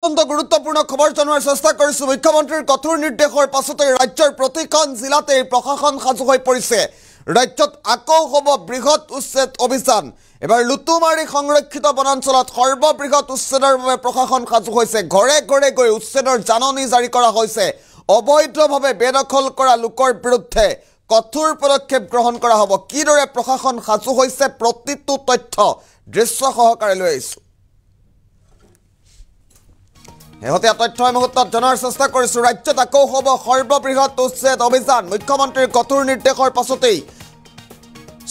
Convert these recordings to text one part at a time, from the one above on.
অত্যন্ত গুৰুত্বপূৰ্ণ খবৰ জনোৱাৰ চেষ্টা কৰিছো। মুখ্যমন্ত্ৰীৰ কঠোৰ নিৰ্দেশৰ পাছতে ৰাজ্যৰ প্ৰতিখন জিলাতে প্ৰশাসন সাজু হৈ পৰিছে। ৰাজ্যত আকৌ হ'ব বৃহৎ উচ্ছেদ অভিযান। এবাৰ লুটুমাৰী সংৰক্ষিত বনাঞ্চলত সৰ্ববৃহৎ উচ্ছেদৰ বাবে প্ৰশাসন সাজু হৈছে। ঘৰে ঘৰে গৈ উচ্ছেদৰ জাননী জাৰি কৰা হৈছে। অবৈধভাৱে বেদখল কৰা লোকৰ বিৰুদ্ধে কঠোৰ পদক্ষেপ গ্ৰহণ কৰা হ'ব। কিদৰে প্ৰশাসন সাজু হৈছে প্ৰতিটো তথ্য দৃশ্য সহকাৰে লৈ আহিছো। শেহতীয়া তথ্য মুহূৰ্তত জনাৰ চেষ্টা কৰিছো। ৰাজ্যত আকৌ হ'ব সৰ্ববৃহৎ উচ্ছেদ অভিযান। মুখ্যমন্ত্ৰীৰ কঠোৰ নিৰ্দেশৰ পাছতেই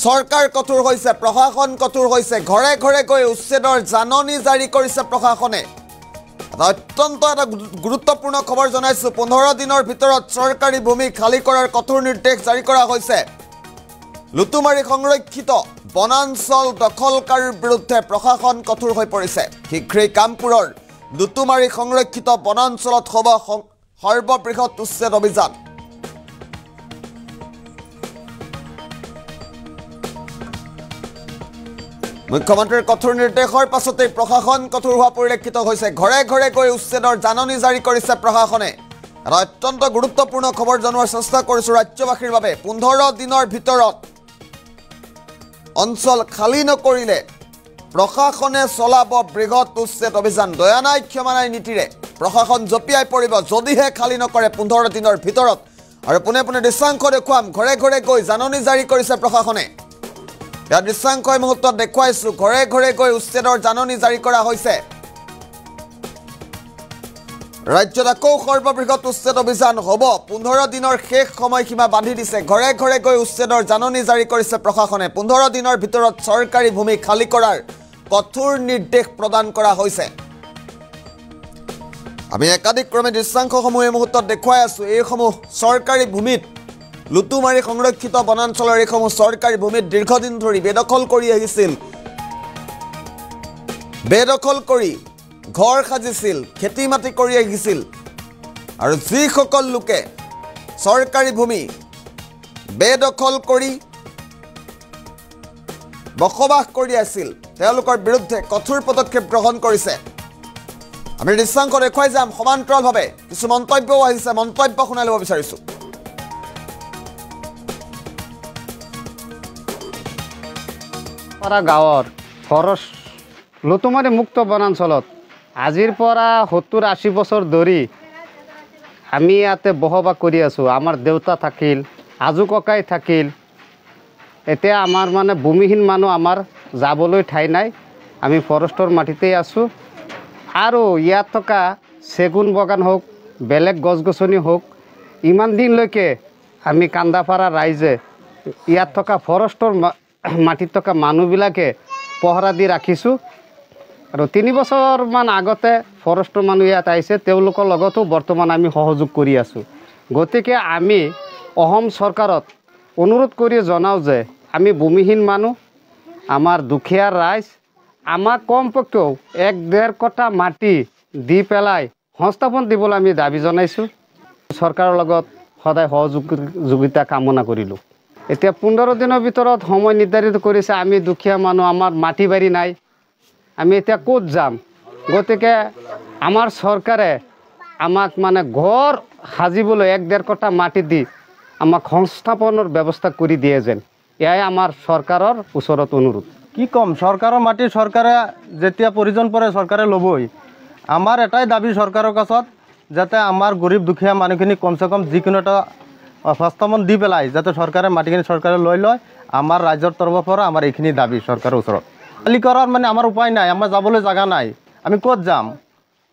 চৰকাৰ কঠোৰ হৈছে, প্ৰশাসন কঠোৰ হৈছে। ঘৰে ঘৰে গৈ উচ্ছেদৰ জাননী জাৰি কৰিছে প্ৰশাসনে। অত্যন্ত এটা গুৰুত্বপূৰ্ণ খবৰ জনাইছো। 15 দিনৰ ভিতৰত চৰকাৰী ভূমি খালী কৰাৰ কঠোৰ নিৰ্দেশ জাৰি কৰা হৈছে। লুটুমাৰী সংৰক্ষিত বনাঞ্চল দখলকাৰীৰ বিৰুদ্ধে প্ৰশাসন কঠোৰ হৈ পৰিছে। শীঘ্ৰেই কামপুৰৰ লুটুমাৰী সংৰক্ষিত বনাঞ্চলত হ'ব সৰ্ববৃহৎ উচ্ছেদ অভিযান। মুখ্যমন্ত্ৰীৰ কঠোৰ নিৰ্দেশৰ পাছতেই প্ৰশাসন কঠোৰ হোৱা পৰিলক্ষিত হৈছে। ঘৰে ঘৰে গৈ উচ্ছেদৰ জাননী জাৰি কৰিছে প্ৰশাসনে। এটা অত্যন্ত গুৰুত্বপূৰ্ণ খবৰ জনোৱাৰ চেষ্টা কৰিছো ৰাজ্যবাসীৰ বাবে। 15 দিনৰ ভিতৰত অঞ্চল খালী নকৰিলে প্ৰশাসনে চলাব বৃহৎ উচ্ছেদ অভিযান। দয়া নাই ক্ষমা নাই নীতিৰে প্ৰশাসন জঁপিয়াই পৰিব যদিহে খালী নকৰে 15 দিনৰ ভিতৰত। আৰু পোনে পোনে দৃশ্যাংশ দেখুৱাম। ঘৰে ঘৰে গৈ জাননী জাৰি কৰিছে প্ৰশাসনে। ইয়াৰ দৃশ্যাংশ এই মুহূৰ্তত দেখুৱাইছো। ঘৰে ঘৰে গৈ উচ্ছেদৰ জাননী জাৰি কৰা হৈছে। ৰাজ্যত আকৌ সৰ্ববৃহৎ উচ্ছেদ অভিযান হ'ব। 15 দিনৰ শেষ সময়সীমা বান্ধি দিছে। ঘৰে ঘৰে গৈ উচ্ছেদৰ জাননী জাৰি কৰিছে প্ৰশাসনে। 15 দিনৰ ভিতৰত চৰকাৰী ভূমি খালী কৰাৰ কঠোৰ নিৰ্দেশ প্ৰদান কৰা হৈছে। আমি একাধিক্ৰমে দৃশ্যাংশসমূহ এই মুহূৰ্তত দেখুৱাই আছো। এইসমূহ চৰকাৰী ভূমিত, লুটুমাৰী সংৰক্ষিত বনাঞ্চলৰ এইসমূহ চৰকাৰী ভূমিত দীৰ্ঘদিন ধৰি বেদখল কৰি আহিছিল। বেদখল কৰি ঘৰ সাজিছিল, খেতি মাটি কৰি আহিছিল। আৰু যিসকল লোকে চৰকাৰী ভূমি বেদখল কৰি বসবাস কৰি আছিল তেওঁলোকৰ বিৰুদ্ধে কঠোৰ পদক্ষেপ গ্ৰহণ কৰিছে। আমি দৃশ্যাংশ দেখুৱাই যাম। সমান্তৰালভাৱে কিছু মন্তব্যও আহিছে, মন্তব্য শুনাই ল'ব বিচাৰিছোঁ। গাঁৱৰ ফৰেষ্ট লুটুমাৰী মুক্ত বনাঞ্চলত আজিৰ পৰা 70-80 বছৰ ধৰি আমি ইয়াতে বসবাস কৰি আছোঁ। আমাৰ দেউতা থাকিল, আজু ককাই থাকিল। এতিয়া আমাৰ মানে ভূমিহীন মানুহ, আমাৰ যাবলৈ ঠাই নাই। আমি ফৰেষ্টৰ মাটিতেই আছোঁ। আৰু ইয়াত থকা চেগুন বাগান হওক, বেলেগ গছ গছনি হওক, ইমান দিনলৈকে আমি কান্দাপাৰা ৰাইজে ইয়াত থকা ফৰেষ্টৰ মাটিত থকা মানুহবিলাকে পহৰা দি ৰাখিছোঁ। আৰু 3 বছৰমান আগতে ফৰেষ্টৰ মানুহ ইয়াত আহিছে, তেওঁলোকৰ লগতো বৰ্তমান আমি সহযোগ কৰি আছোঁ। গতিকে আমি অসম চৰকাৰত অনুৰোধ কৰি জনাওঁ যে আমি ভূমিহীন মানুহ, আমাৰ দুখীয়া ৰাইজ, আমাক কমপক্ষেও 1-1.5 কঠা মাটি দি পেলাই সংস্থাপন দিবলৈ আমি দাবী জনাইছোঁ। চৰকাৰৰ লগত সদায় সহযোগিতা কামনা কৰিলোঁ। এতিয়া 15 দিনৰ ভিতৰত সময় নিৰ্ধাৰিত কৰিছে। আমি দুখীয়া মানুহ, আমাৰ মাটি বাৰী নাই, আমি এতিয়া ক'ত যাম? গতিকে আমাৰ চৰকাৰে আমাক মানে ঘৰ সাজিবলৈ 1-1.5 কঠা মাটি দি আমাক সংস্থাপনৰ ব্যৱস্থা কৰি দিয়ে যেন, এয়াই আমাৰ চৰকাৰৰ ওচৰত অনুৰোধ। কি ক'ম, চৰকাৰৰ মাটি চৰকাৰে যেতিয়া প্ৰয়োজন পৰে চৰকাৰে ল'বই। আমাৰ এটাই দাবী চৰকাৰৰ কাছত, যাতে আমাৰ গৰীব দুখীয়া মানুহখিনি কমচে কম যিকোনো এটা সংস্থাপন দি পেলাই যাতে চৰকাৰে মাটিখিনি চৰকাৰে লৈ লয়। আমাৰ ৰাজ্যৰ তৰফৰ পৰা আমাৰ এইখিনি দাবী চৰকাৰৰ ওচৰত। খালী কৰাৰ মানে আমাৰ উপায় নাই, আমাৰ যাবলৈ জেগা নাই, আমি ক'ত যাম?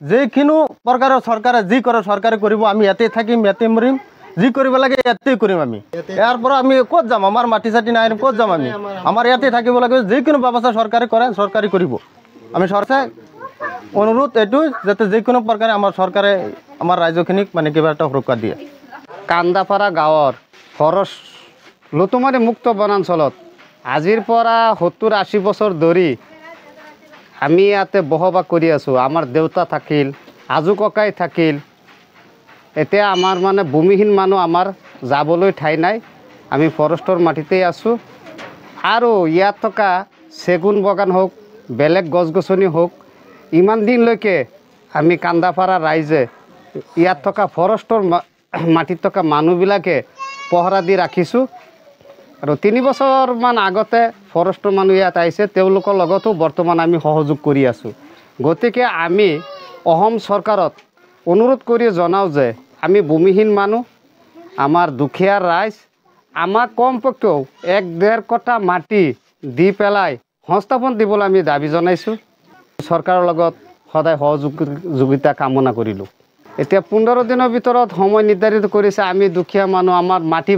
যিকোনো প্ৰকাৰৰ চৰকাৰে যি কৰে চৰকাৰে কৰিব। আমি ইয়াতে থাকিম, ইয়াতে মৰিম, যি কৰিব লাগে ইয়াতেই কৰিম। আমি ইয়াৰ পৰা আমি ক'ত যাম? আমাৰ মাটি চাটি নাই, ক'ত যাম? আমি আমাৰ ইয়াতে থাকিব লাগে। যিকোনো ব্যৱস্থা চৰকাৰে কৰে, চৰকাৰে কৰিব। আমি চৰকাৰে অনুৰোধ এইটো যাতে যিকোনো প্ৰকাৰে আমাৰ চৰকাৰে আমাৰ ৰাজ্যখিনিক মানে কিবা এটা সুৰক্ষা দিয়ে। কান্দাপাৰা গাঁৱৰ ফৰেষ্ট লুটুমাৰী মুক্ত বনাঞ্চলত আজিৰ পৰা 70-80 বছৰ ধৰি আমি ইয়াতে বসবাস কৰি আছোঁ। আমাৰ দেউতা থাকিল, আজু ককাই থাকিল। এতিয়া আমাৰ মানে ভূমিহীন মানুহ, আমাৰ যাবলৈ ঠাই নাই। আমি ফৰেষ্টৰ মাটিতেই আছোঁ। আৰু ইয়াত থকা চেগুন বাগান হওক, বেলেগ গছ গছনি হওক, ইমান দিনলৈকে আমি কান্দাপাৰা ৰাইজে ইয়াত থকা ফৰেষ্টৰ মাটিত থকা মানুহবিলাকে পহৰা দি ৰাখিছোঁ আৰু 3 বছৰমান আগতে ফৰেষ্টৰ মানুহ ইয়াত আহিছে তেওঁলোকৰ লগতো বৰ্তমান আমি সহযোগ কৰি আছোঁ গতিকে আমি অসম চৰকাৰত অনুৰোধ কৰি জনাওঁ যে আমি ভূমিহীন মানুহ আমাৰ দুখীয়া ৰাইজ আমাক কমপক্ষেও 1-1.5 কটা মাটি দি পেলাই সংস্থাপন দিবলৈ আমি দাবী জনাইছোঁ চৰকাৰৰ লগত সদায় সহযোগিতা কামনা কৰিলোঁ এতিয়া 15 দিনৰ ভিতৰত সময় নিৰ্ধাৰিত কৰিছে আমি দুখীয়া মানুহ আমাৰ মাটি